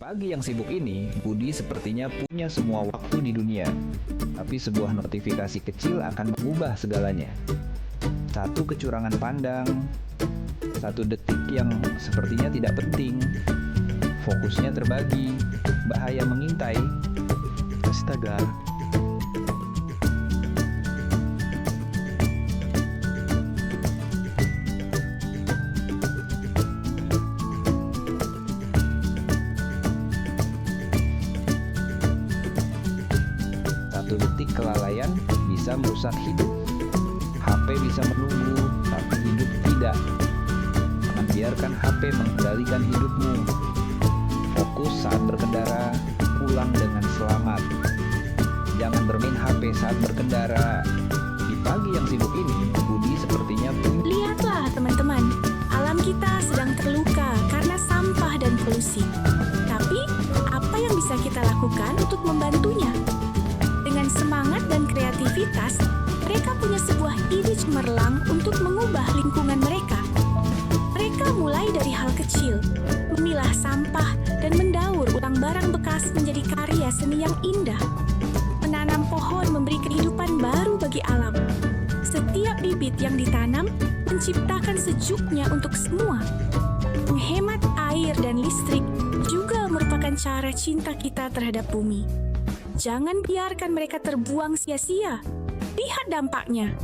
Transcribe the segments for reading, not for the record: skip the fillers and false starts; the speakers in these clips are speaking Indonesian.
Pagi yang sibuk ini, Budi sepertinya punya semua waktu di dunia. Tapi sebuah notifikasi kecil akan mengubah segalanya. Satu kecurangan pandang, satu detik yang sepertinya tidak penting. Fokusnya terbagi, bahaya mengintai. Astaga. Satu detik kelalaian bisa merusak hidup. HP bisa menunggu, tapi hidup tidak. Jangan biarkan HP mengendalikan hidupmu. Fokus saat berkendara, pulang dengan selamat. Jangan bermain HP saat berkendara. Di pagi yang sibuk ini, Budi sepertinya punya... Lihatlah teman-teman, alam kita sedang terluka karena sampah dan polusi. Tapi, apa yang bisa kita lakukan untuk membantunya? Dengan semangat dan kreativitas, mereka punya sebuah ide cemerlang untuk mengubah lingkungan mereka. Mereka mulai dari hal kecil, memilah sampah dan mendaur ulang barang bekas menjadi karya seni yang indah. Menanam pohon memberi kehidupan baru bagi alam. Setiap bibit yang ditanam menciptakan sejuknya untuk semua. Menghemat air dan listrik juga merupakan cara cinta kita terhadap bumi. Jangan biarkan mereka terbuang sia-sia. Lihat dampaknya.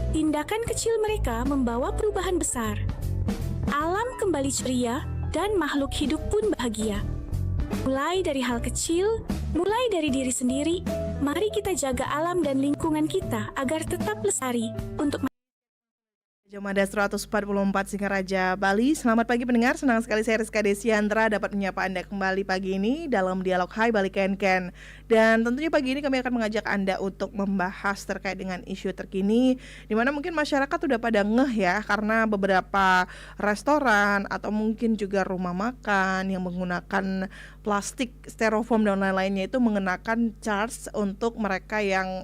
Tindakan kecil mereka membawa perubahan besar. Alam kembali ceria dan makhluk hidup pun bahagia. Mulai dari hal kecil, mulai dari diri sendiri, mari kita jaga alam dan lingkungan kita agar tetap lestari untuk Jomada 144 Singaraja Bali. Selamat pagi pendengar, senang sekali saya Rizka Desiandra dapat menyapa Anda kembali pagi ini dalam dialog Hai Bali Ken. Dan tentunya pagi ini kami akan mengajak Anda untuk membahas terkait dengan isu terkini di mana mungkin masyarakat udah pada ngeh ya, karena beberapa restoran atau mungkin juga rumah makan yang menggunakan plastik, styrofoam dan lain-lainnya itu mengenakan charge untuk mereka yang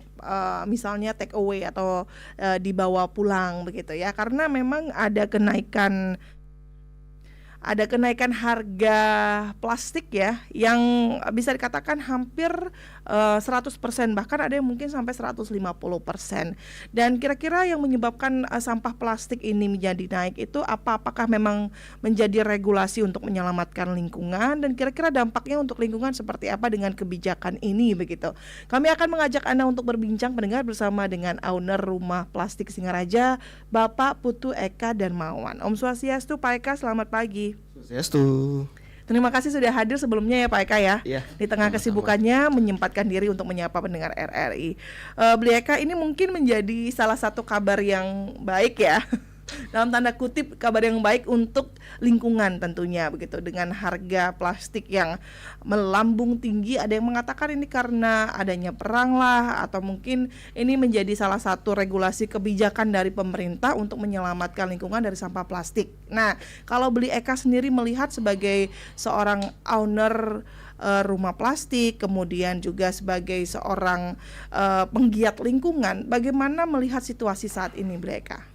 misalnya take away atau dibawa pulang begitu ya, karena memang ada kenaikan harga plastik ya yang bisa dikatakan hampir 100%, bahkan ada yang mungkin sampai 150%. Dan kira-kira yang menyebabkan sampah plastik ini menjadi naik itu apakah memang menjadi regulasi untuk menyelamatkan lingkungan, dan kira-kira dampaknya untuk lingkungan seperti apa dengan kebijakan ini begitu. Kami akan mengajak Anda untuk berbincang pendengar bersama dengan owner Rumah Plastik Singaraja, Bapak Putu Eka Darmawan. Om Swastiastu Pak Eka, selamat pagi. Swastiastu. Terima kasih sudah hadir sebelumnya ya Pak Eka ya. Iya, di tengah kesibukannya menyempatkan diri untuk menyapa pendengar RRI. Beli Eka, ini mungkin menjadi salah satu kabar yang baik ya. Dalam tanda kutip kabar yang baik untuk lingkungan tentunya begitu, dengan harga plastik yang melambung tinggi. Ada yang mengatakan ini karena adanya perang lah, atau mungkin ini menjadi salah satu regulasi kebijakan dari pemerintah untuk menyelamatkan lingkungan dari sampah plastik. Nah, kalau Beli Eka sendiri melihat sebagai seorang owner rumah plastik, kemudian juga sebagai seorang penggiat lingkungan, bagaimana melihat situasi saat ini Beli Eka?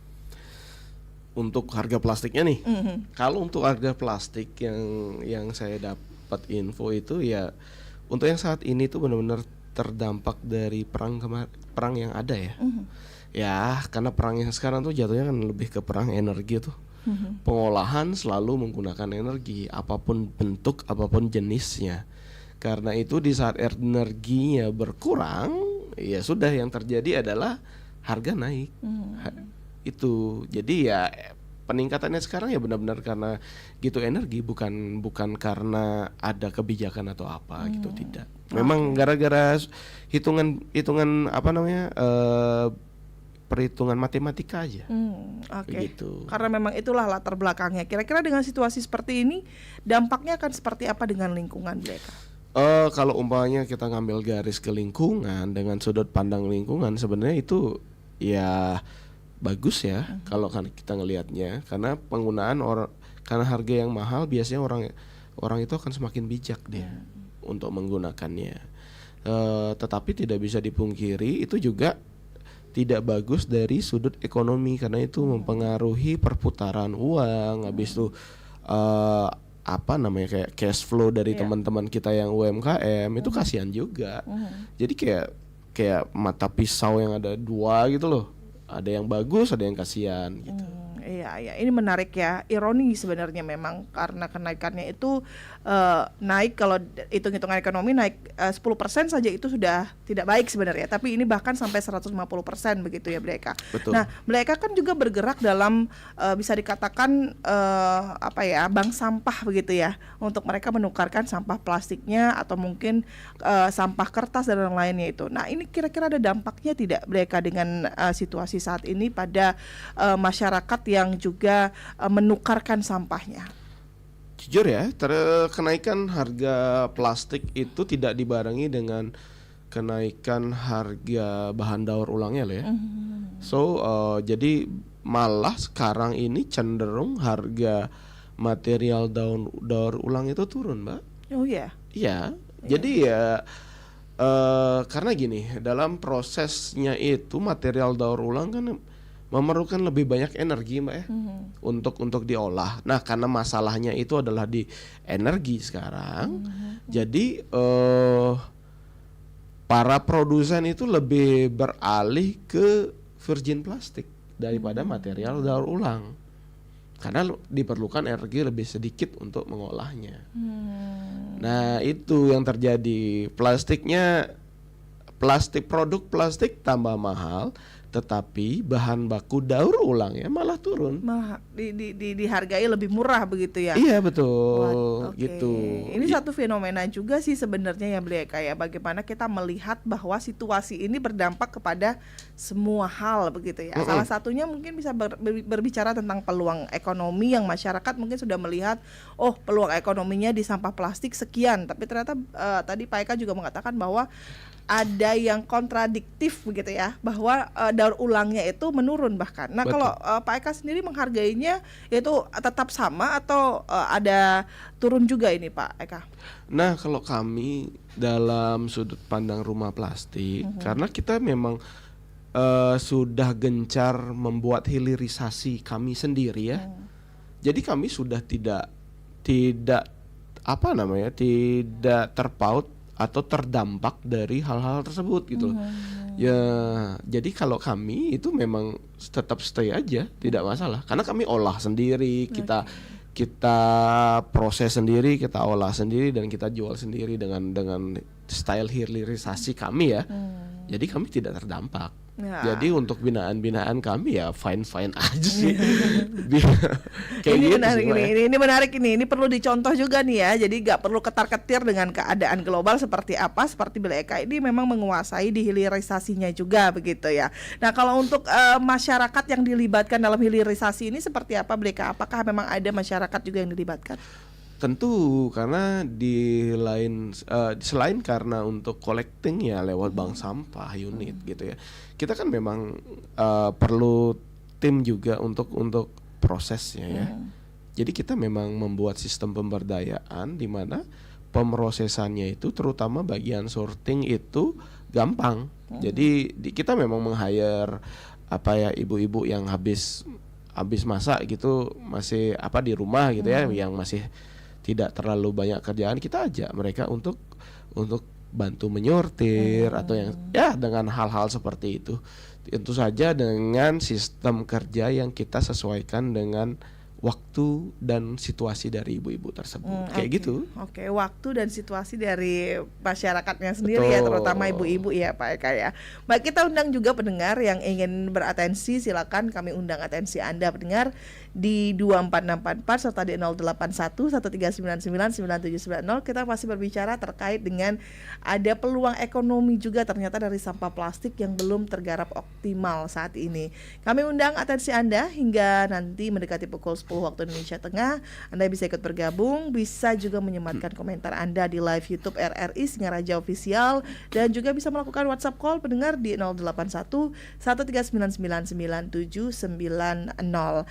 Untuk harga plastiknya nih, kalau untuk harga plastik yang saya dapat info itu ya, untuk yang saat ini tuh benar-benar terdampak dari perang yang ada ya. Ya, karena perang yang sekarang tuh jatuhnya kan lebih ke perang energi tuh. Pengolahan selalu menggunakan energi, apapun bentuk, apapun jenisnya. Karena itu di saat energinya berkurang, ya sudah, yang terjadi adalah harga naik. Itu jadi ya peningkatannya sekarang ya benar-benar karena gitu energi, bukan karena ada kebijakan atau apa gitu, tidak. Memang gara-gara hitungan apa namanya, perhitungan matematika aja. Begitu. Karena memang itulah latar belakangnya. Kira-kira dengan situasi seperti ini dampaknya akan seperti apa dengan lingkungan mereka? Kalau umpamanya kita ngambil garis ke lingkungan dengan sudut pandang lingkungan, sebenarnya itu ya bagus ya kalau kan kita ngelihatnya, karena karena harga yang mahal biasanya orang itu akan semakin bijak dia untuk menggunakannya. Tetapi tidak bisa dipungkiri itu juga tidak bagus dari sudut ekonomi, karena itu mempengaruhi perputaran uang. Habis itu apa namanya kayak cash flow dari Iya. teman-teman kita yang UMKM itu kasihan juga. Jadi kayak mata pisau yang ada dua gitu loh. Ada yang bagus, ada yang kasihan gitu. Iya, ini menarik ya, ironi sebenarnya memang karena kenaikannya itu naik, kalau hitung-hitungan ekonomi naik 10% saja itu sudah tidak baik sebenarnya, tapi ini bahkan sampai 150% begitu ya Bleka. Betul. Nah, Bleka kan juga bergerak dalam bisa dikatakan bank sampah begitu ya, untuk mereka menukarkan sampah plastiknya atau mungkin sampah kertas dan lainnya itu. Nah, ini kira-kira ada dampaknya tidak Bleka dengan situasi saat ini pada masyarakat yang juga menukarkan sampahnya? Jujur ya, kenaikan harga plastik itu tidak dibarengi dengan kenaikan harga bahan daur ulangnya loh ya. So jadi malah sekarang ini cenderung harga material daur ulang itu turun, Mbak. Oh ya. Iya. Jadi ya karena gini, dalam prosesnya itu material daur ulang kan memerlukan lebih banyak energi, Mbak ya, untuk diolah. Nah, karena masalahnya itu adalah di energi sekarang, jadi para produsen itu lebih beralih ke virgin plastik daripada material daur ulang, karena diperlukan energi lebih sedikit untuk mengolahnya. Nah, itu yang terjadi. Produk plastik tambah mahal, tetapi bahan baku daur ulangnya malah turun. Malah dihargai lebih murah begitu ya. Iya betul, Oke. gitu. Ini satu fenomena juga sih sebenarnya ya Bleka ya, bagaimana kita melihat bahwa situasi ini berdampak kepada semua hal begitu ya. Salah satunya mungkin bisa berbicara tentang peluang ekonomi yang masyarakat mungkin sudah melihat, oh peluang ekonominya di sampah plastik sekian, tapi ternyata tadi Pak Eka juga mengatakan bahwa ada yang kontradiktif begitu ya, bahwa daur ulangnya itu menurun bahkan. Nah, Betul. kalau Pak Eka sendiri menghargainya itu tetap sama atau ada turun juga ini Pak Eka? Nah, kalau kami dalam sudut pandang rumah plastik, karena kita memang sudah gencar membuat hilirisasi kami sendiri ya. Jadi kami sudah tidak terpaut atau terdampak dari hal-hal tersebut gitu. Ya, jadi kalau kami itu memang tetap stay aja, tidak masalah. Karena kami olah sendiri, kita proses sendiri, kita olah sendiri dan kita jual sendiri dengan style hilirisasi kami ya. Jadi kami tidak terdampak. Ya. Jadi untuk binaan-binaan kami ya fine-fine aja sih. Kayak Ini gitu menarik sih, Mbak, ya. ini menarik ini perlu dicontoh juga nih ya. Jadi nggak perlu ketar-ketir dengan keadaan global seperti apa, seperti Bleka ini memang menguasai di hilirisasinya juga begitu ya. Nah, kalau untuk masyarakat yang dilibatkan dalam hilirisasi ini seperti apa Bleka? Apakah memang ada masyarakat juga yang dilibatkan? Tentu, karena selain karena untuk collecting ya lewat bank sampah unit gitu ya, kita kan memang perlu tim juga untuk prosesnya ya. Jadi kita memang membuat sistem pemberdayaan di mana pemrosesannya itu terutama bagian sorting itu gampang. Jadi kita memang meng-hire ibu-ibu yang habis masak gitu, masih di rumah gitu ya, yang masih tidak terlalu banyak kerjaan, kita ajak mereka untuk bantu menyortir atau yang ya dengan hal-hal seperti itu. Tentu saja dengan sistem kerja yang kita sesuaikan dengan waktu dan situasi dari ibu-ibu tersebut. Kayak gitu. Oke, waktu dan situasi dari masyarakatnya sendiri ya, Betul. terutama ibu-ibu ya Pak Eka ya. Baik, kita undang juga pendengar yang ingin beratensi, silakan kami undang atensi Anda pendengar di 24644 serta di 081 1399 9790. Kita masih berbicara terkait dengan ada peluang ekonomi juga ternyata dari sampah plastik yang belum tergarap optimal saat ini. Kami undang atensi Anda hingga nanti mendekati pukul 10 waktu Indonesia Tengah. Anda bisa ikut bergabung, bisa juga menyematkan komentar Anda di live YouTube RRI Singaraja Official, dan juga bisa melakukan WhatsApp call pendengar di 081 139999790.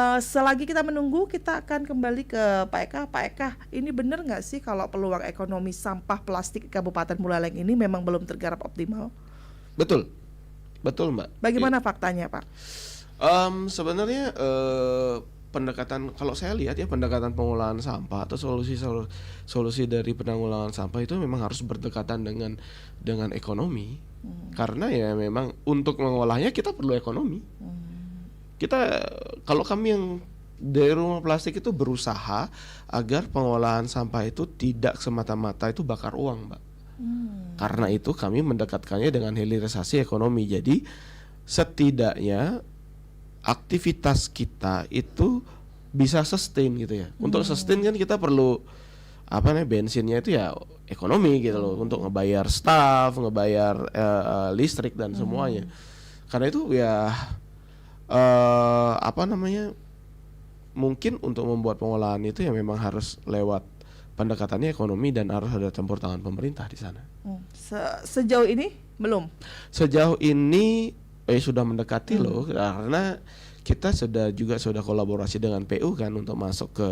Selagi kita menunggu, kita akan kembali ke Pak Eka. Pak Eka, ini benar nggak sih kalau peluang ekonomi sampah plastik Kabupaten Buleleng ini memang belum tergarap optimal? Betul, Mbak. Bagaimana faktanya Pak? Sebenarnya pendekatan, kalau saya lihat ya, pendekatan pengolahan sampah atau solusi dari penanggulangan sampah itu memang harus berdekatan dengan ekonomi. Karena ya memang untuk mengolahnya kita perlu ekonomi. Kita, kalau kami yang dari Rumah Plastik itu berusaha agar pengolahan sampah itu tidak semata-mata itu bakar uang, Mbak. Karena itu kami mendekatkannya dengan hilirisasi ekonomi. Jadi setidaknya aktivitas kita itu bisa sustain gitu ya. Untuk sustain kan kita perlu bensinnya itu ya ekonomi gitu loh, untuk ngebayar staff, ngebayar listrik dan semuanya. Karena itu ya mungkin untuk membuat pengolahan itu ya memang harus lewat pendekatannya ekonomi dan harus ada campur tangan pemerintah di sana. Sejauh ini belum. Sejauh ini sudah mendekati loh, karena kita sudah kolaborasi dengan PU kan untuk masuk ke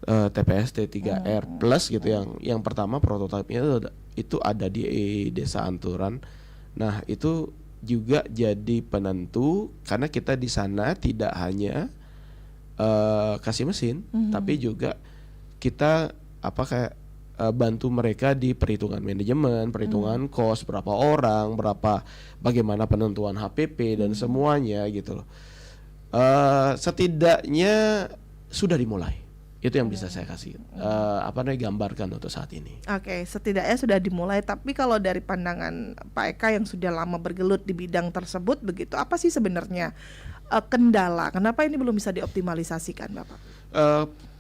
TPST 3R Plus gitu, yang pertama prototipenya itu ada di Desa Anturan. Nah, itu juga jadi penentu karena kita di sana tidak hanya kasih mesin, tapi juga kita bantu mereka di perhitungan manajemen, perhitungan kos, berapa orang, bagaimana penentuan HPP dan semuanya gitu loh. Setidaknya sudah dimulai. Itu yang bisa saya kasih gambarkan untuk saat ini. Oke, setidaknya sudah dimulai. Tapi kalau dari pandangan Pak Eka yang sudah lama bergelut di bidang tersebut, begitu, apa sih sebenarnya kendala? Kenapa ini belum bisa dioptimalisasikan, Bapak?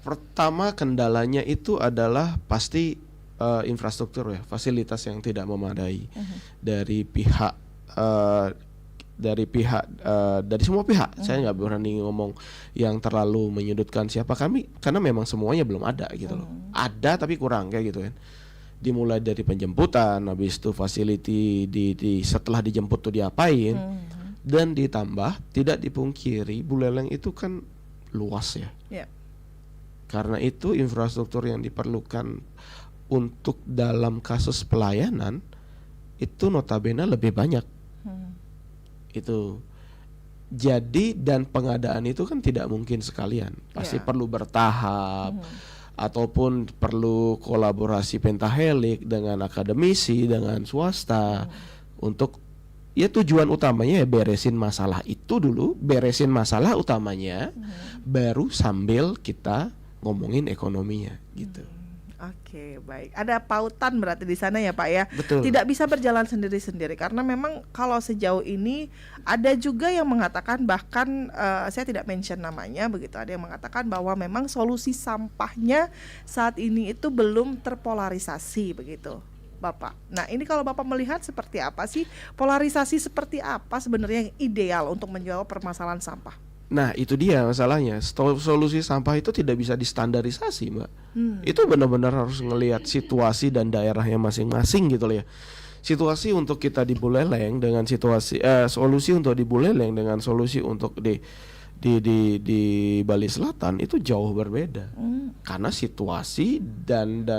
Pertama, kendalanya itu adalah pasti infrastruktur ya, fasilitas yang tidak memadai dari semua pihak. Saya nggak berani ngomong yang terlalu menyudutkan siapa kami, karena memang semuanya belum ada gitu loh. Ada tapi kurang kayak gitu kan. Dimulai dari penjemputan, habis itu facility setelah dijemput tuh diapain, dan ditambah tidak dipungkiri Buleleng itu kan luas ya. Karena itu infrastruktur yang diperlukan untuk dalam kasus pelayanan itu notabene lebih banyak. Itu jadi, dan pengadaan itu kan tidak mungkin sekalian, pasti perlu bertahap, ataupun perlu kolaborasi pentahelik dengan akademisi, dengan swasta, untuk ya tujuan utamanya ya beresin masalah itu dulu, beresin masalah utamanya, baru sambil kita ngomongin ekonominya gitu. Oke, baik. Ada pautan berarti di sana ya, Pak ya. Betul. Tidak bisa berjalan sendiri-sendiri karena memang kalau sejauh ini ada juga yang mengatakan, bahkan saya tidak mention namanya begitu, ada yang mengatakan bahwa memang solusi sampahnya saat ini itu belum terpolarisasi begitu, Bapak. Nah, ini kalau Bapak melihat seperti apa sih, polarisasi seperti apa sebenarnya yang ideal untuk menjawab permasalahan sampah? Nah, itu dia masalahnya. Solusi sampah itu tidak bisa distandarisasi, Mbak. Itu benar-benar harus ngelihat situasi dan daerahnya masing-masing gitu loh ya. Situasi untuk kita di Buleleng dengan solusi untuk di Buleleng dengan solusi untuk di Bali Selatan itu jauh berbeda. Karena situasi dan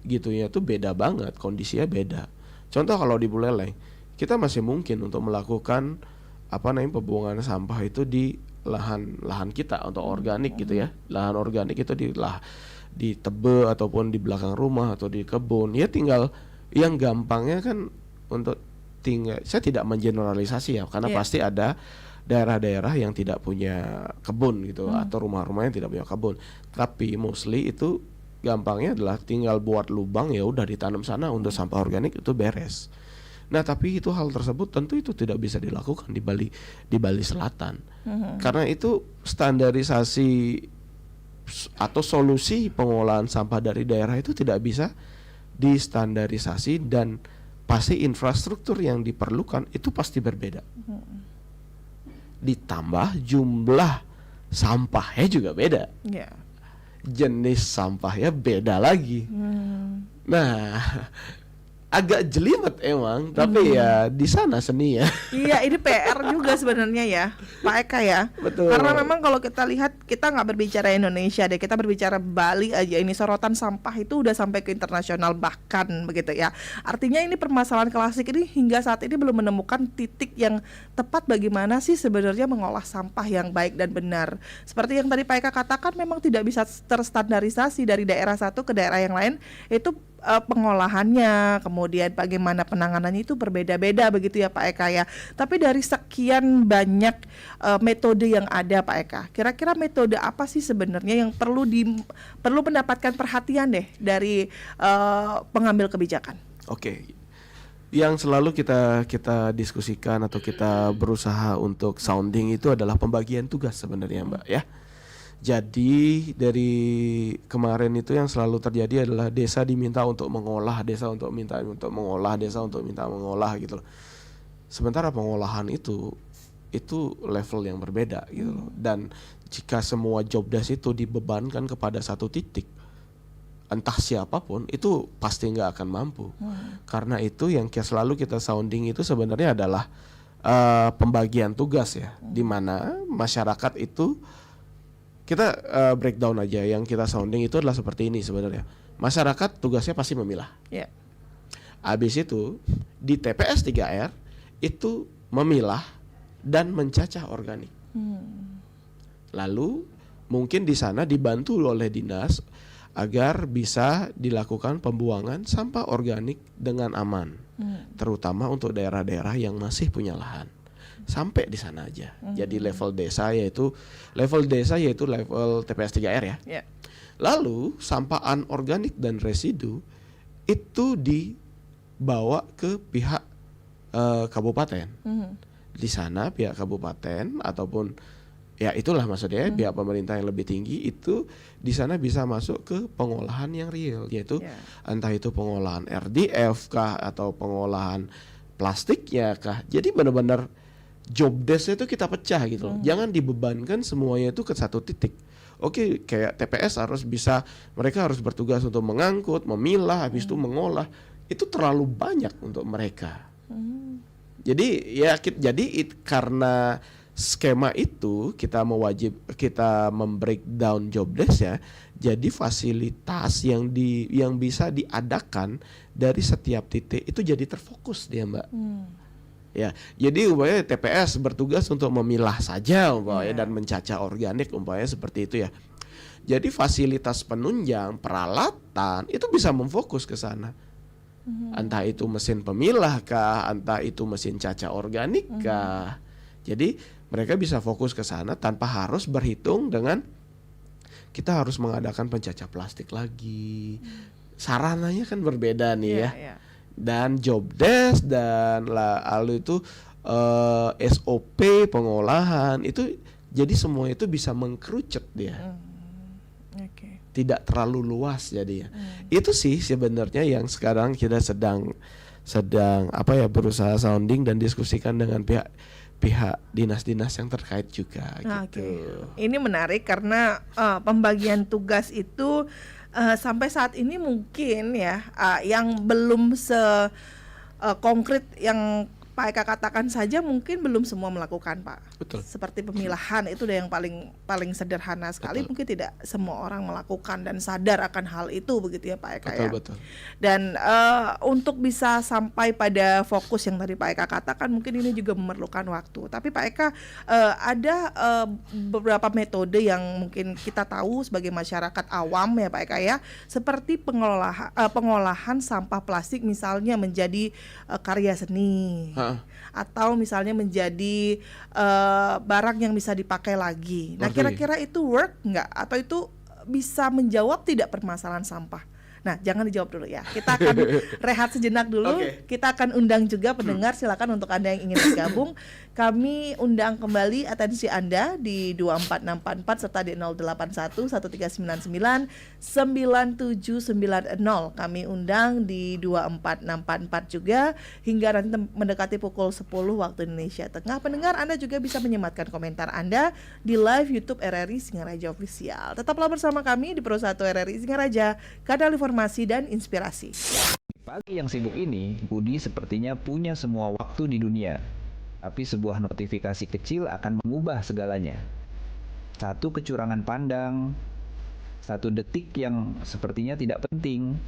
gitunya itu beda banget, kondisinya beda. Contoh kalau di Buleleng, kita masih mungkin untuk melakukan pembuangan sampah itu di lahan kita untuk organik gitu ya. Lahan organik itu di tebe ataupun di belakang rumah atau di kebun. Ya tinggal yang gampangnya kan untuk tinggal. Saya tidak mengeneralisasi ya, karena pasti ada daerah-daerah yang tidak punya kebun gitu, atau rumah-rumah yang tidak punya kebun. Tapi mostly itu gampangnya adalah tinggal buat lubang, ya udah ditanam sana untuk sampah organik, itu beres. Nah, tapi itu hal tersebut tentu itu tidak bisa dilakukan di Bali Selatan. Karena itu standarisasi atau solusi pengolahan sampah dari daerah itu tidak bisa distandarisasi, dan pasti infrastruktur yang diperlukan itu pasti berbeda. Ditambah jumlah sampahnya juga beda. Jenis sampahnya beda lagi. Nah, agak jelimet emang, tapi ya di sana seni ya. Iya, ini PR juga sebenarnya ya, Pak Eka ya. Betul. Karena memang kalau kita lihat, kita nggak berbicara Indonesia deh, kita berbicara Bali aja. Ini sorotan sampah itu udah sampai ke internasional bahkan begitu ya. Artinya ini permasalahan klasik ini hingga saat ini belum menemukan titik yang tepat bagaimana sih sebenarnya mengolah sampah yang baik dan benar. Seperti yang tadi Pak Eka katakan, memang tidak bisa terstandarisasi dari daerah satu ke daerah yang lain. Itu pengolahannya, kemudian bagaimana penanganannya itu berbeda-beda begitu ya Pak Eka ya. Tapi dari sekian banyak metode yang ada Pak Eka, kira-kira metode apa sih sebenarnya yang perlu mendapatkan perhatian deh dari pengambil kebijakan? Oke. Yang selalu kita diskusikan atau kita berusaha untuk sounding itu adalah pembagian tugas sebenarnya Mbak ya. Jadi dari kemarin itu yang selalu terjadi adalah desa diminta untuk mengolah, desa untuk minta untuk mengolah, desa untuk minta mengolah gitu loh. Sementara pengolahan itu level yang berbeda gitu loh. Dan jika semua job desk itu dibebankan kepada satu titik, entah siapapun itu pasti nggak akan mampu. Karena itu yang selalu kita sounding itu sebenarnya adalah pembagian tugas ya, di mana masyarakat itu kita breakdown aja. Yang kita sounding itu adalah seperti ini sebenarnya. Masyarakat tugasnya pasti memilah. Yeah. Habis itu di TPS 3R itu memilah dan mencacah organik. Lalu mungkin di sana dibantu oleh dinas agar bisa dilakukan pembuangan sampah organik dengan aman. Terutama untuk daerah-daerah yang masih punya lahan. Sampai di sana aja. Jadi level desa yaitu level TPS 3R ya. Yeah. Lalu sampah anorganik dan residu itu dibawa ke pihak kabupaten. Di sana pihak kabupaten ataupun ya itulah maksudnya pihak pemerintah yang lebih tinggi itu di sana bisa masuk ke pengolahan yang real, yaitu entah itu pengolahan RDF kah atau pengolahan plastiknya kah. Jadi benar-benar job desk itu kita pecah gitu loh. Jangan dibebankan semuanya itu ke satu titik. Oke, kayak TPS mereka harus bertugas untuk mengangkut, memilah, habis itu mengolah. Itu terlalu banyak untuk mereka. Jadi karena skema itu kita membreakdown job desk ya. Jadi fasilitas yang bisa diadakan dari setiap titik itu jadi terfokus dia Mbak. Ya, jadi umpamanya TPS bertugas untuk memilah saja umpamanya dan mencacah organik umpamanya seperti itu ya. Jadi fasilitas penunjang, peralatan itu bisa memfokus ke sana. Entah itu mesin pemilah kah, entah itu mesin cacah organik kah. Jadi mereka bisa fokus ke sana tanpa harus berhitung dengan kita harus mengadakan pencacah plastik lagi. Sarananya kan berbeda nih ya. Dan job desk dan lalu itu SOP pengolahan itu jadi semua itu bisa mengkerucut dia. Tidak terlalu luas jadinya. Itu sih sebenarnya yang sekarang kita sedang berusaha sounding dan diskusikan dengan pihak dinas-dinas yang terkait juga gitu. Ini menarik karena pembagian tugas itu sampai saat ini mungkin ya yang belum konkret yang Pak Eka katakan saja mungkin belum semua melakukan Pak. Betul. Seperti pemilahan itu udah yang paling sederhana sekali. Betul. Mungkin tidak semua orang melakukan dan sadar akan hal itu begitu ya Pak Eka. Betul. Dan untuk bisa sampai pada fokus yang tadi Pak Eka katakan mungkin ini juga memerlukan waktu. Tapi Pak Eka ada beberapa metode yang mungkin kita tahu sebagai masyarakat awam ya Pak Eka ya, seperti pengolahan sampah plastik misalnya menjadi karya seni. Atau misalnya menjadi barang yang bisa dipakai lagi. Nah, kira-kira itu work nggak? Atau itu bisa menjawab tidak permasalahan sampah? Nah, jangan dijawab dulu ya. Kita akan rehat sejenak dulu. Kita akan undang juga pendengar. Silakan untuk Anda yang ingin bergabung. Kami undang kembali atensi Anda di 24644 serta di 081 1399 9790. Kami undang di 24644 juga hingga nanti mendekati pukul 10 waktu Indonesia Tengah. Pendengar, Anda juga bisa menyematkan komentar Anda di live YouTube RRI Singaraja Official. Tetaplah bersama kami di Pro 1 RRI Singaraja, kanal informasi dan inspirasi. Di pagi yang sibuk ini, Budi sepertinya punya semua waktu di dunia. Tapi sebuah notifikasi kecil akan mengubah segalanya. Satu kecurangan pandang, satu detik yang sepertinya tidak penting,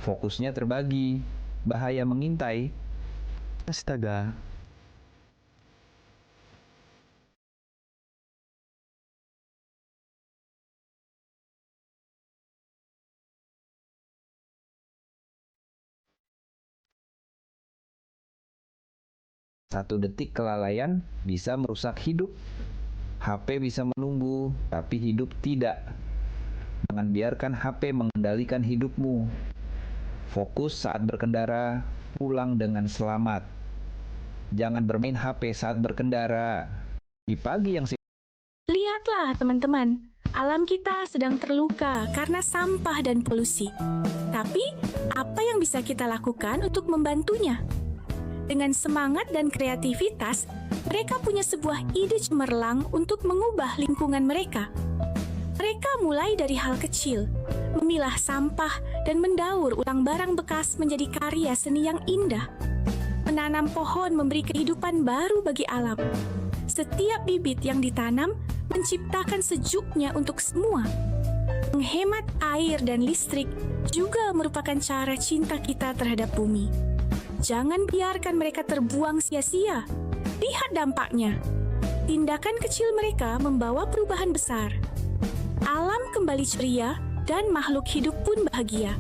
fokusnya terbagi, bahaya mengintai. Astaga. Satu detik kelalaian bisa merusak hidup. HP bisa menunggu, tapi hidup tidak. Jangan biarkan HP mengendalikan hidupmu. Fokus saat berkendara, pulang dengan selamat. Jangan bermain HP saat berkendara. Di pagi yang Lihatlah teman-teman, alam kita sedang terluka karena sampah dan polusi. Tapi, apa yang bisa kita lakukan untuk membantunya? Dengan semangat dan kreativitas, mereka punya sebuah ide cemerlang untuk mengubah lingkungan mereka. Mereka mulai dari hal kecil, memilah sampah dan mendaur ulang barang bekas menjadi karya seni yang indah. Menanam pohon memberi kehidupan baru bagi alam. Setiap bibit yang ditanam menciptakan sejuknya untuk semua. Menghemat air dan listrik juga merupakan cara cinta kita terhadap bumi. Jangan biarkan mereka terbuang sia-sia. Lihat dampaknya. Tindakan kecil mereka membawa perubahan besar. Alam kembali ceria dan makhluk hidup pun bahagia.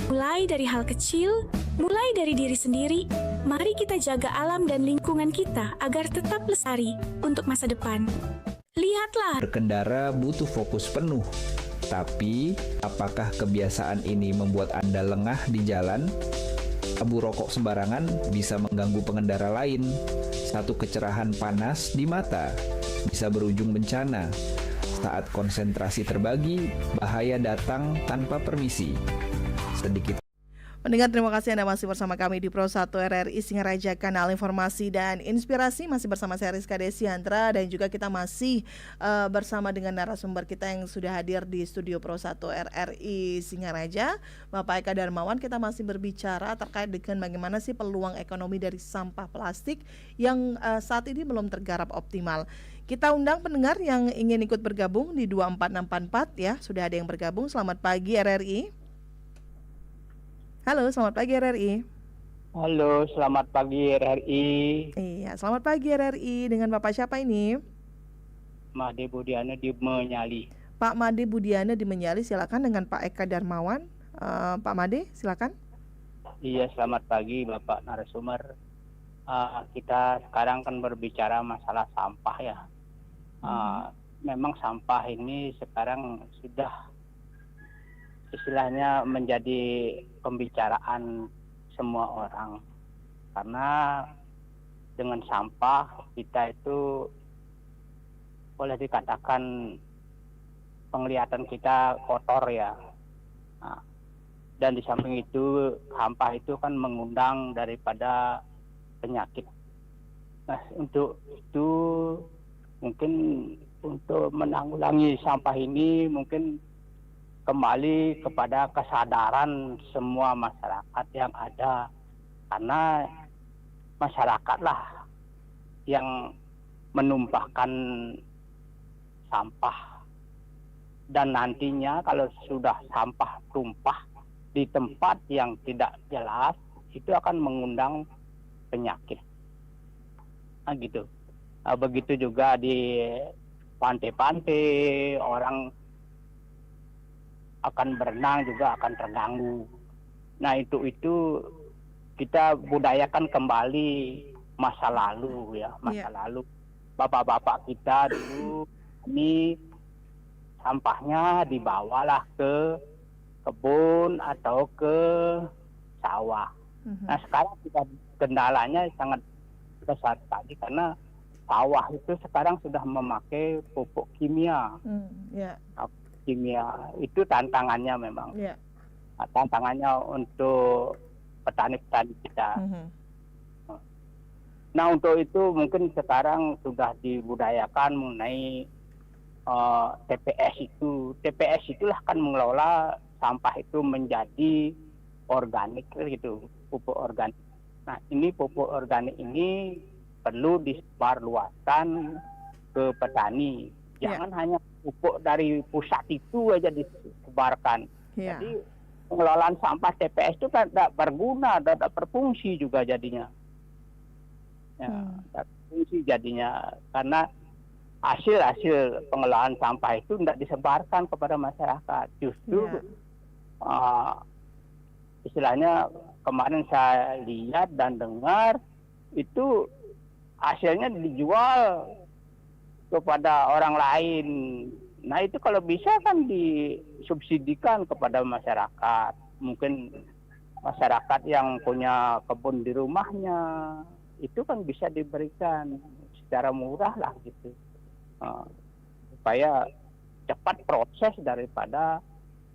Mulai dari hal kecil, mulai dari diri sendiri, mari kita jaga alam dan lingkungan kita agar tetap lestari untuk masa depan. Lihatlah. berkendara butuh fokus penuh. Tapi, apakah kebiasaan ini membuat Anda lengah di jalan? Abu rokok sembarangan bisa mengganggu pengendara lain. Satu kecerahan panas di mata bisa berujung bencana. Saat konsentrasi terbagi, bahaya datang tanpa permisi. Sedikit Pendengar, terima kasih Anda masih bersama kami di Pro 1 RRI Singaraja, kanal informasi dan inspirasi. Masih bersama saya Rizka Desiantra dan juga kita masih bersama dengan narasumber kita yang sudah hadir di studio Pro 1 RRI Singaraja, Bapak Eka Darmawan. Kita masih berbicara terkait dengan bagaimana sih peluang ekonomi dari sampah plastik yang saat ini belum tergarap optimal. Kita undang pendengar yang ingin ikut bergabung di 24644 ya. Sudah ada yang bergabung. Selamat pagi RRI. Halo, selamat pagi RRI. Halo, selamat pagi RRI. Iya, selamat pagi RRI. Dengan Bapak siapa ini? Made Budiana di Menyali. Pak Made Budiana di Menyali, silakan dengan Pak Eka Darmawan. Pak Made, silakan. Iya, selamat pagi Bapak narasumber. Kita sekarang kan berbicara masalah sampah ya. Memang sampah ini sekarang sudah istilahnya menjadi pembicaraan semua orang, karena dengan sampah kita itu boleh dikatakan penglihatan kita kotor ya. Dan di samping itu sampah itu kan mengundang daripada penyakit. Nah, untuk itu mungkin untuk menanggulangi sampah ini mungkin kembali kepada kesadaran semua masyarakat yang ada, karena masyarakatlah yang menumpahkan sampah, dan nantinya kalau sudah sampah tumpah di tempat yang tidak jelas itu akan mengundang penyakit. Gitu. Begitu juga di pantai-pantai, orang akan berenang juga akan terganggu. Nah itu kita budayakan kembali masa lalu ya, lalu bapak-bapak kita dulu ini sampahnya dibawalah ke kebun atau ke sawah. Nah sekarang kita kendalanya sangat besar sekali karena sawah itu sekarang sudah memakai pupuk kimia. Kimia itu tantangannya memang. Tantangannya untuk petani-petani kita. Nah untuk itu mungkin sekarang sudah dibudayakan mengenai TPS itu. TPS itulah kan mengelola sampah itu menjadi organik gitu, pupuk organik. Nah, ini pupuk organik ini perlu disebarluaskan ke petani. Jangan hanya pupuk dari pusat itu aja disebarkan. Ya. Jadi pengelolaan sampah TPS itu kan tidak berguna, tidak berfungsi juga jadinya. Ya, tidak berfungsi jadinya karena hasil pengelolaan sampah itu tidak disebarkan kepada masyarakat. Justru istilahnya kemarin saya lihat dan dengar itu hasilnya dijual kepada orang lain. Nah, itu kalau bisa kan disubsidikan kepada masyarakat. Mungkin masyarakat yang punya kebun di rumahnya itu kan bisa diberikan secara murah lah gitu. Supaya cepat proses daripada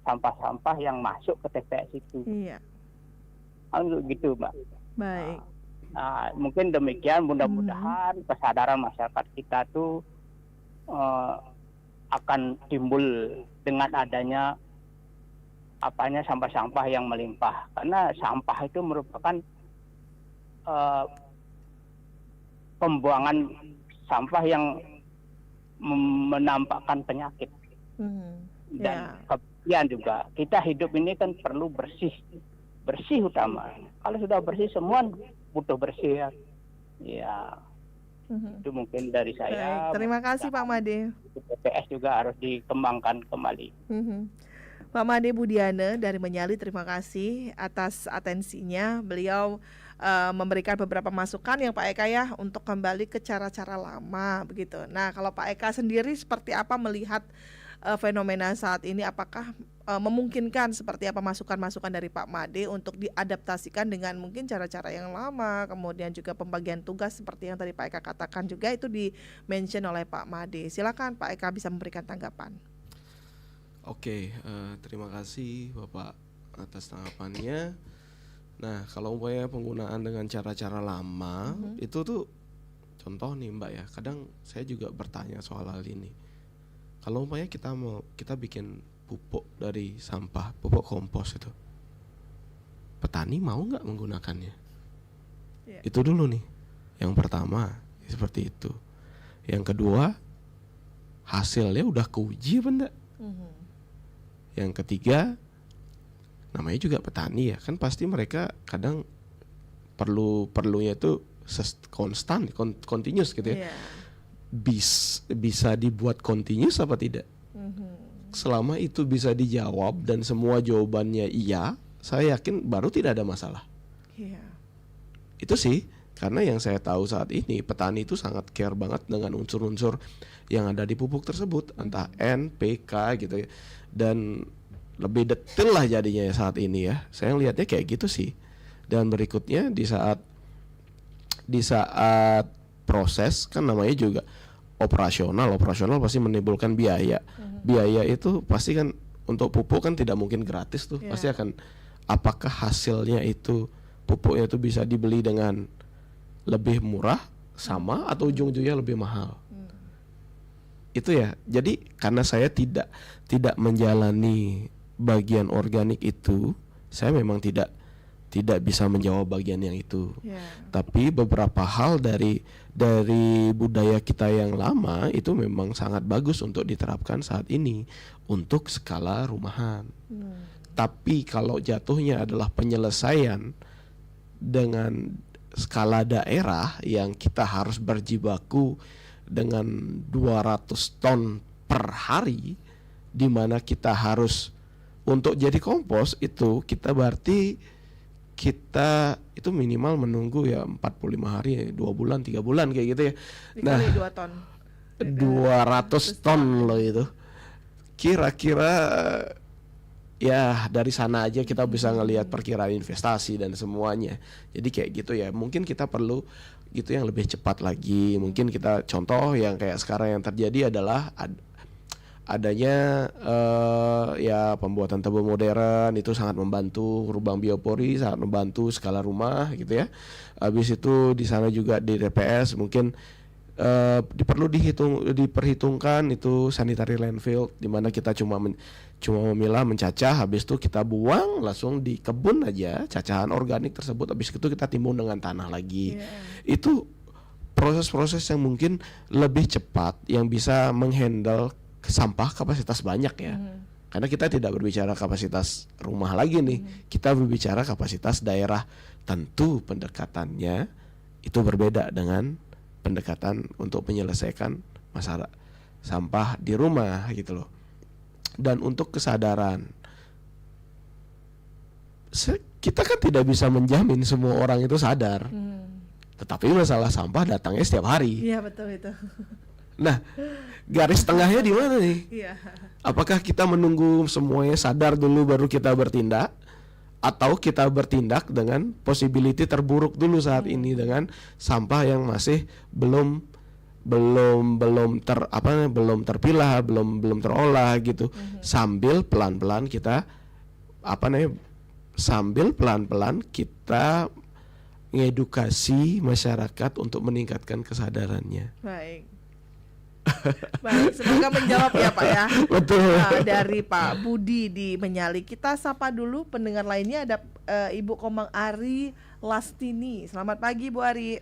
sampah-sampah yang masuk ke TPS itu. Iya. Gitu, Mbak. Baik. Nah, mungkin demikian, mudah-mudahan kesadaran masyarakat kita tuh akan timbul dengan adanya sampah-sampah yang melimpah, karena sampah itu merupakan pembuangan sampah yang menampakkan penyakit dan kemudian juga kita hidup ini kan perlu bersih utama. Kalau sudah bersih semua butuh bersih ya. Itu mungkin dari saya. Baik, terima kasih Pak Made. TPS juga harus dikembangkan kembali. Pak Made Budiana dari Menyali, terima kasih atas atensinya. Beliau memberikan beberapa masukan yang Pak Eka ya untuk kembali ke cara-cara lama begitu. Nah, kalau Pak Eka sendiri seperti apa melihat fenomena saat ini? Apakah memungkinkan seperti apa masukan-masukan dari Pak Made untuk diadaptasikan dengan mungkin cara-cara yang lama, kemudian juga pembagian tugas seperti yang tadi Pak Eka katakan juga itu di-mention oleh Pak Made. Silakan Pak Eka bisa memberikan tanggapan. Oke, terima kasih Bapak atas tanggapannya. Nah, kalau umpamanya penggunaan dengan cara-cara lama itu tuh contoh nih Mbak ya. Kadang saya juga bertanya soal hal ini. Kalau umpamanya kita bikin pupuk dari sampah, pupuk kompos itu, petani mau nggak menggunakannya? Itu dulu nih. Yang pertama seperti itu. Yang kedua, hasilnya udah keuji apa enggak? Yang ketiga, namanya juga petani ya, kan pasti mereka kadang perlunya itu konstan, continuous gitu ya. Bisa dibuat continuous apa tidak? Selama itu bisa dijawab dan semua jawabannya iya, saya yakin baru tidak ada masalah. Itu sih, karena yang saya tahu saat ini petani itu sangat care banget dengan unsur-unsur yang ada di pupuk tersebut, entah N, P, K gitu ya. Dan lebih detail lah jadinya saat ini ya. Saya lihatnya kayak gitu sih. Dan berikutnya di saat proses kan namanya juga operasional pasti menimbulkan biaya. Biaya itu pasti kan untuk pupuk kan tidak mungkin gratis tuh. Pasti akan, apakah hasilnya itu pupuknya itu bisa dibeli dengan lebih murah sama atau ujung-ujungnya lebih mahal. Itu ya. Jadi karena saya tidak menjalani bagian organik itu, saya memang tidak bisa menjawab bagian yang itu. Tapi beberapa hal dari budaya kita yang lama itu memang sangat bagus untuk diterapkan saat ini untuk skala rumahan. Tapi kalau jatuhnya adalah penyelesaian dengan skala daerah yang kita harus berjibaku dengan 200 ton per hari, di mana kita harus untuk jadi kompos itu kita berarti kita itu minimal menunggu ya 45 hari, 2 bulan, 3 bulan kayak gitu ya. Nah, 2 ton. 200 ton loh itu. Kira-kira ya dari sana aja kita bisa ngelihat perkiraan investasi dan semuanya. Jadi kayak gitu ya. Mungkin kita perlu gitu yang lebih cepat lagi. Mungkin kita contoh yang kayak sekarang yang terjadi adalah adanya ya pembuatan tebu modern itu sangat membantu, lubang biopori sangat membantu skala rumah gitu ya. Habis itu di sana juga di TPS mungkin perlu diperhitungkan itu sanitary landfill, di mana kita cuma memilah, mencacah, habis itu kita buang langsung di kebun aja cacahan organik tersebut, habis itu kita timbun dengan tanah lagi. Itu proses-proses yang mungkin lebih cepat yang bisa menghandle sampah kapasitas banyak ya. Karena kita tidak berbicara kapasitas rumah lagi nih, kita berbicara kapasitas daerah. Tentu pendekatannya itu berbeda dengan pendekatan untuk menyelesaikan masalah sampah di rumah gitu loh. Dan untuk kesadaran, kita kan tidak bisa menjamin semua orang itu sadar. Tetapi masalah sampah datangnya setiap hari. Iya, betul itu. Nah, garis tengahnya di mana nih? Iya. Apakah kita menunggu semuanya sadar dulu baru kita bertindak, atau kita bertindak dengan possibility terburuk dulu saat ini dengan sampah yang masih belum terpilah, belum terolah gitu. Sambil pelan-pelan kita ngedukasi masyarakat untuk meningkatkan kesadarannya. Baik. Baik, semoga menjawab ya Pak ya. Betul. Dari Pak Budi di Menyali. Kita sapa dulu pendengar lainnya, ada Ibu Komang Ari Lastini. Selamat pagi Bu Ari.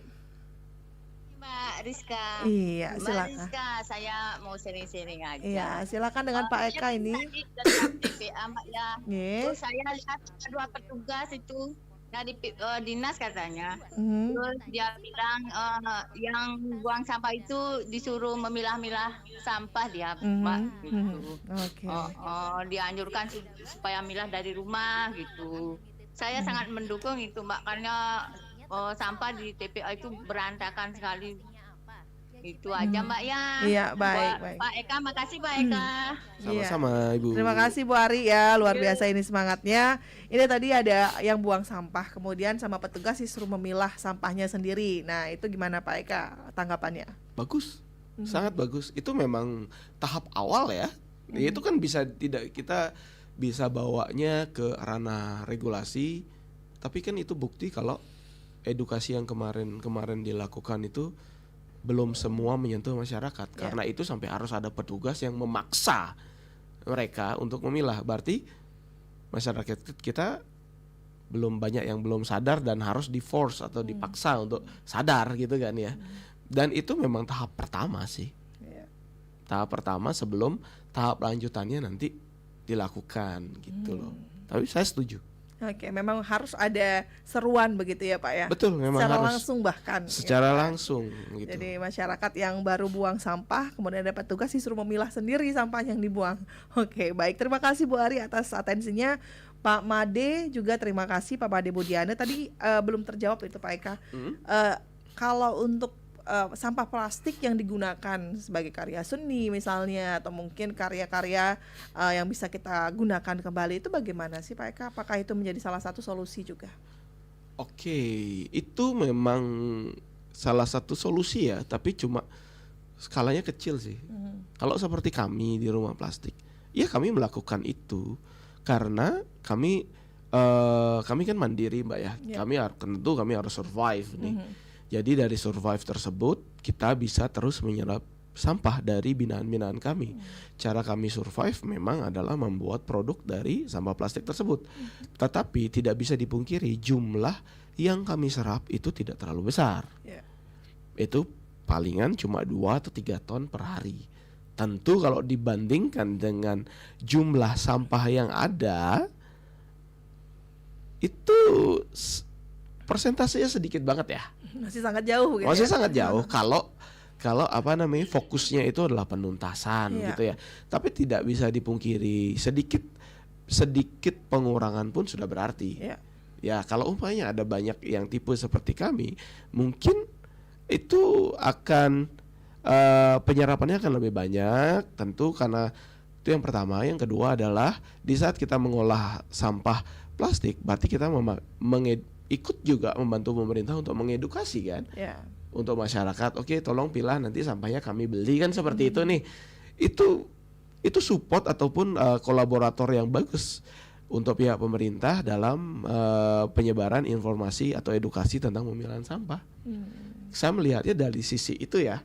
Mbak Rizka. Iya, Mbak silakan. Rizka, saya mau sharing-sharing aja. Iya, silakan dengan Pak Eka ini. Tentang TPA Mbak ya. Nggih. Terus saya lihat dua petugas itu dari dinas katanya. Mhm. Terus dia bilang yang buang sampah itu disuruh memilah-milah sampah dia, Mbak. Gitu. Oke. Dianjurkan supaya milah dari rumah gitu. Saya sangat mendukung itu Mbak, karena sampah di TPA itu berantakan sekali. Itu aja Mbak ya. Iya, baik. Pak Eka, makasih Pak Eka. Sama-sama Ibu. Terima kasih Bu Ari ya, luar biasa ini semangatnya. Ini tadi ada yang buang sampah, kemudian sama petugas disuruh memilah sampahnya sendiri. Nah, itu gimana Pak Eka tanggapannya? Bagus, sangat bagus. Itu memang tahap awal ya. Itu kan kita bisa bawanya ke ranah regulasi, tapi kan itu bukti kalau edukasi yang kemarin dilakukan itu belum semua menyentuh masyarakat. Karena itu sampai harus ada petugas yang memaksa mereka untuk memilah. Berarti masyarakat kita belum banyak yang belum sadar dan harus di-force atau dipaksa untuk sadar gitu kan ya. Dan itu memang tahap pertama sih. Tahap pertama sebelum tahap lanjutannya nanti dilakukan gitu loh. Tapi saya setuju. Oke, memang harus ada seruan begitu ya Pak ya. Betul, memang secara harus langsung bahkan. Secara langsung gitu. Jadi masyarakat yang baru buang sampah, kemudian ada petugas disuruh memilah sendiri sampah yang dibuang. Oke, baik. Terima kasih Bu Ari atas atensinya. Pak Made juga terima kasih, Pak Made Budiana. Tadi belum terjawab itu Pak Eka. Kalau untuk sampah plastik yang digunakan sebagai karya seni misalnya, atau mungkin karya-karya yang bisa kita gunakan kembali, itu bagaimana sih Pak Eka? Apakah itu menjadi salah satu solusi juga? Oke, itu memang salah satu solusi ya, tapi cuma skalanya kecil sih. Kalau seperti kami di Rumah Plastik, ya kami melakukan itu karena kami kan mandiri Mbak ya. Tentu kami harus survive nih. Jadi dari survive tersebut kita bisa terus menyerap sampah dari binaan-binaan kami. Cara kami survive memang adalah membuat produk dari sampah plastik tersebut. Tetapi tidak bisa dipungkiri jumlah yang kami serap itu tidak terlalu besar. Itu palingan cuma 2 atau 3 ton per hari. Tentu kalau dibandingkan dengan jumlah sampah yang ada, itu persentasenya sedikit banget ya. Masih sangat jauh gitu. Masih sangat jauh kalau fokusnya itu adalah penuntasan gitu ya. Tapi tidak bisa dipungkiri sedikit pengurangan pun sudah berarti. Ya kalau umpamanya ada banyak yang tipe seperti kami, mungkin itu akan penyerapannya akan lebih banyak, tentu karena itu yang pertama. Yang kedua adalah di saat kita mengolah sampah plastik, berarti kita ikut juga membantu pemerintah untuk mengedukasi kan, untuk masyarakat. Oke, tolong pilah, nanti sampahnya kami beli kan, seperti itu nih. Itu support ataupun kolaborator yang bagus untuk pihak pemerintah dalam penyebaran informasi atau edukasi tentang pemilahan sampah. Saya melihatnya dari sisi itu ya.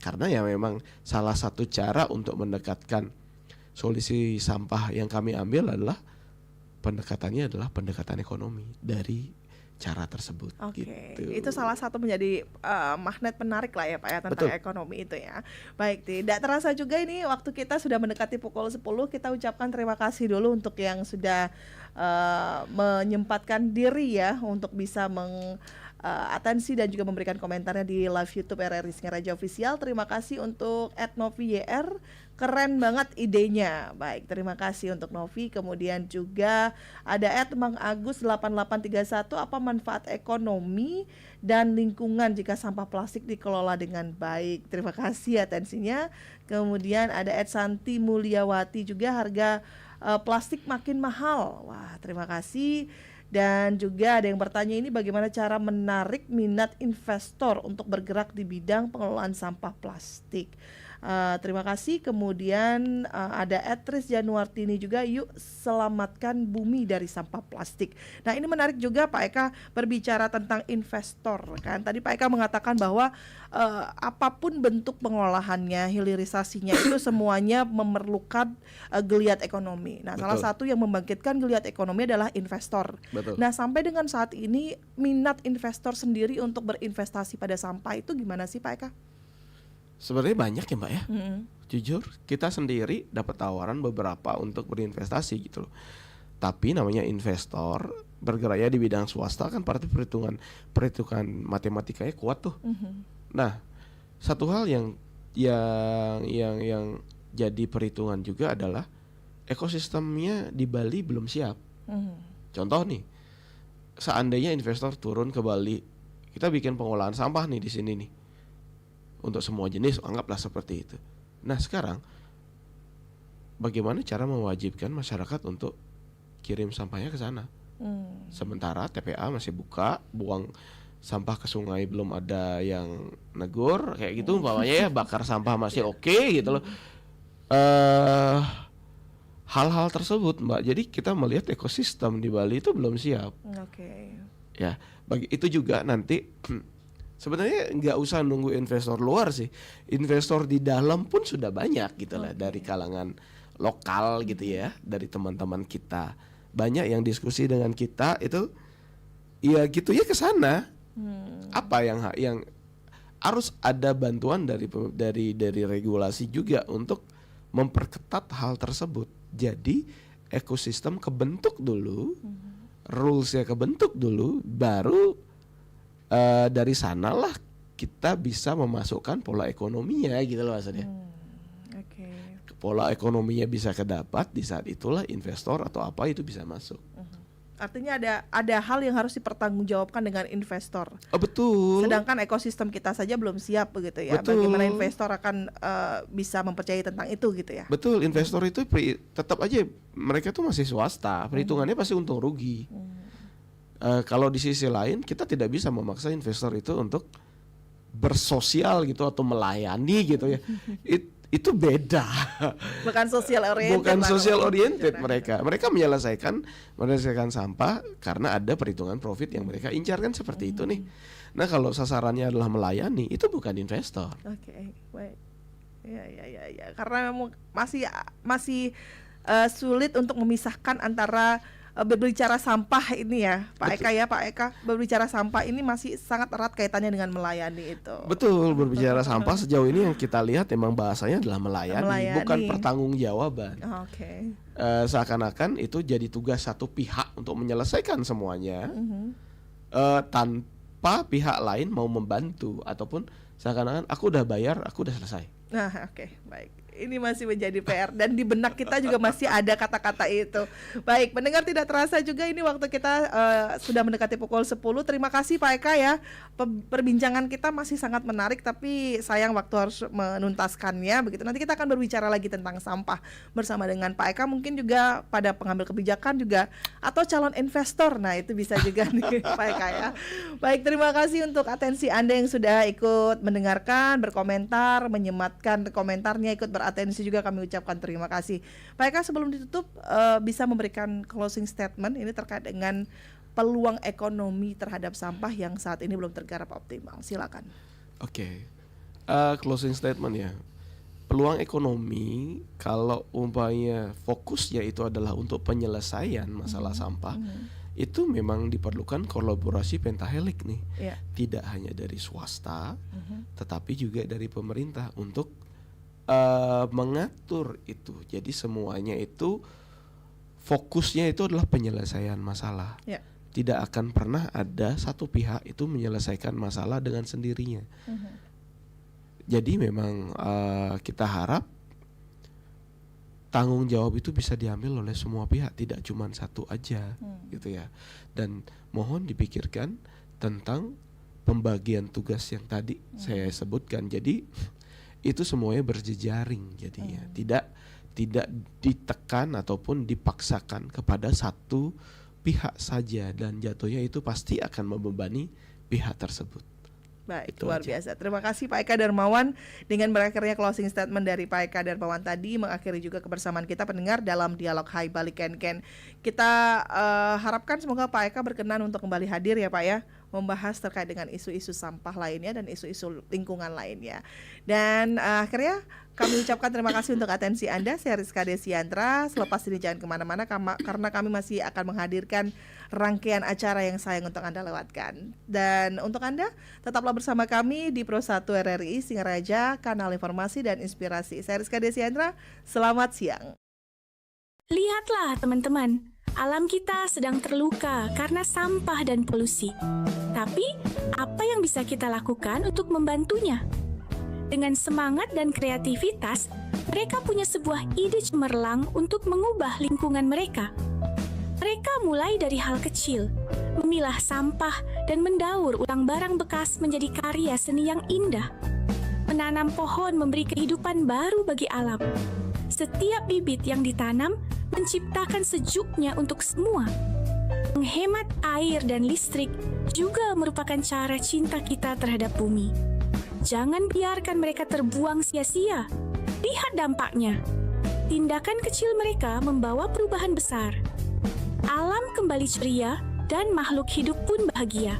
Karena ya memang salah satu cara untuk mendekatkan solusi sampah yang kami ambil adalah pendekatannya adalah pendekatan ekonomi dari cara tersebut. Oke, Gitu. itu salah satu menjadi magnet menarik lah ya Pak ya tentang Betul. ekonomi itu ya. Baik, tidak terasa juga ini waktu kita sudah mendekati pukul 10. Kita ucapkan terima kasih dulu untuk yang sudah menyempatkan diri ya untuk bisa atensi dan juga memberikan komentarnya di live YouTube RRI Singaraja Official. Terima kasih untuk @novi_yr, keren banget idenya. Baik, terima kasih untuk Novi. Kemudian juga ada @mangagus8831, apa manfaat ekonomi dan lingkungan jika sampah plastik dikelola dengan baik. Terima kasih atensinya. Kemudian ada @santi mulyawati juga, harga plastik makin mahal. Wah, terima kasih. Dan juga ada yang bertanya ini bagaimana cara menarik minat investor untuk bergerak di bidang pengelolaan sampah plastik. Terima kasih. Kemudian ada Tris Januartini juga, yuk selamatkan bumi dari sampah plastik. Nah, ini menarik juga Pak Eka berbicara tentang investor kan. Tadi Pak Eka mengatakan bahwa apapun bentuk pengolahannya, hilirisasinya itu semuanya memerlukan geliat ekonomi. Nah, salah Betul. satu yang membangkitkan geliat ekonomi adalah investor. Betul. Nah, sampai dengan saat ini minat investor sendiri untuk berinvestasi pada sampah itu gimana sih Pak Eka? Sebenarnya banyak ya Mbak ya. Jujur, kita sendiri dapat tawaran beberapa untuk berinvestasi gitu loh. Tapi namanya investor bergeraknya di bidang swasta kan berarti perhitungan matematikanya kuat tuh. Nah, satu hal yang jadi perhitungan juga adalah ekosistemnya di Bali belum siap. Contoh nih, seandainya investor turun ke Bali, kita bikin pengolahan sampah nih di sini nih. Untuk semua jenis, anggaplah seperti itu. Nah, sekarang bagaimana cara mewajibkan masyarakat untuk kirim sampahnya ke sana? Sementara TPA masih buka, buang sampah ke sungai belum ada yang negur kayak gitu umpamanya ya, bakar sampah masih oke gitu loh. Hal-hal tersebut Mbak, jadi kita melihat ekosistem di Bali itu belum siap. Oke. Ya, bagi itu juga nanti sebenarnya nggak usah nunggu investor luar sih, investor di dalam pun sudah banyak gitu lah, dari kalangan lokal gitu ya, dari teman-teman kita banyak yang diskusi dengan kita itu, ya gitu ya ke sana. Apa yang harus ada bantuan dari regulasi juga untuk memperketat hal tersebut. Jadi ekosistem kebentuk dulu, rulesnya kebentuk dulu, baru dari sanalah kita bisa memasukkan pola ekonominya gitu loh maksudnya. Pola ekonominya bisa kedapat, di saat itulah investor atau apa itu bisa masuk. Artinya ada hal yang harus dipertanggungjawabkan dengan investor. Oh, betul. Sedangkan ekosistem kita saja belum siap begitu ya. Betul. Bagaimana investor akan bisa mempercayai tentang itu gitu ya. Betul, investor itu tetap aja mereka tuh masih swasta, perhitungannya pasti untung rugi. Kalau di sisi lain kita tidak bisa memaksa investor itu untuk bersosial gitu atau melayani gitu ya. Itu beda. Bukan social oriented. Bukan lah social kalau oriented bicara. mereka menyelesaikan sampah karena ada perhitungan profit yang mereka incar kan seperti itu nih. Nah, kalau sasarannya adalah melayani, itu bukan investor. Oke, baik. Ya. Karena masih sulit untuk memisahkan antara berbicara sampah ini ya, Pak Eka ya, Pak Eka, berbicara sampah ini masih sangat erat kaitannya dengan melayani itu. Betul, berbicara sampah sejauh ini yang kita lihat memang bahasanya adalah melayani. Bukan pertanggungjawaban. Oke. Seakan-akan itu jadi tugas satu pihak untuk menyelesaikan semuanya, tanpa pihak lain mau membantu, ataupun seakan-akan aku udah bayar, aku udah selesai. Nah, oke, baik. Ini masih menjadi PR dan di benak kita juga masih ada kata-kata itu. Baik, mendengar tidak terasa juga ini waktu kita sudah mendekati pukul 10. Terima kasih Pak Eka ya. Perbincangan kita masih sangat menarik, tapi sayang waktu harus menuntaskannya begitu. Nanti kita akan berbicara lagi tentang sampah bersama dengan Pak Eka, mungkin juga pada pengambil kebijakan juga atau calon investor. Nah, itu bisa juga nih Pak Eka ya. Baik, terima kasih untuk atensi Anda yang sudah ikut mendengarkan, berkomentar, menyematkan komentarnya, ikut beratensi juga, kami ucapkan terima kasih. Pak Eka, sebelum ditutup bisa memberikan closing statement ini terkait dengan peluang ekonomi terhadap sampah yang saat ini belum tergarap optimal? Silakan. Oke. Closing statement ya. Peluang ekonomi kalau umpamanya fokusnya itu adalah untuk penyelesaian masalah sampah, itu memang diperlukan kolaborasi pentahelik nih. Yeah. Tidak hanya dari swasta, tetapi juga dari pemerintah untuk mengatur itu. Jadi semuanya itu fokusnya itu adalah penyelesaian masalah. Yeah. Tidak akan pernah ada satu pihak itu menyelesaikan masalah dengan sendirinya. Jadi memang kita harap tanggung jawab itu bisa diambil oleh semua pihak, tidak cuma satu aja, gitu ya. Dan mohon dipikirkan tentang pembagian tugas yang tadi saya sebutkan. Jadi itu semuanya berjejaring, jadinya tidak ditekan ataupun dipaksakan kepada satu pihak saja, dan jatuhnya itu pasti akan membebani pihak tersebut. Baik, Itu luar aja. biasa. Terima kasih Pak Eka Darmawan. Dengan berakhirnya closing statement dari Pak Eka Darmawan tadi, mengakhiri juga kebersamaan kita pendengar dalam dialog Hai Balik Ken. Kita harapkan semoga Pak Eka berkenan untuk kembali hadir ya Pak ya, membahas terkait dengan isu-isu sampah lainnya dan isu-isu lingkungan lainnya. Dan akhirnya kami ucapkan terima kasih untuk atensi Anda. Saya Rizka Desiantra. Selepas ini jangan kemana-mana karena kami masih akan menghadirkan rangkaian acara yang sayang untuk Anda lewatkan. Dan untuk Anda, tetaplah bersama kami di Pro 1 RRI Singaraja, kanal informasi dan inspirasi. Saya Rizka Desiantra, selamat siang. Lihatlah teman-teman, alam kita sedang terluka karena sampah dan polusi. Tapi, apa yang bisa kita lakukan untuk membantunya? Dengan semangat dan kreativitas, mereka punya sebuah ide cemerlang untuk mengubah lingkungan mereka. Mereka mulai dari hal kecil, memilah sampah dan mendaur ulang barang bekas menjadi karya seni yang indah. Menanam pohon memberi kehidupan baru bagi alam. Setiap bibit yang ditanam menciptakan sejuknya untuk semua. Menghemat air dan listrik juga merupakan cara cinta kita terhadap bumi. Jangan biarkan mereka terbuang sia-sia. Lihat dampaknya. Tindakan kecil mereka membawa perubahan besar. Alam kembali ceria dan makhluk hidup pun bahagia.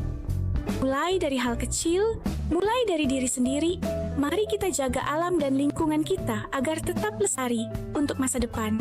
Mulai dari hal kecil, mulai dari diri sendiri, mari kita jaga alam dan lingkungan kita agar tetap lestari untuk masa depan.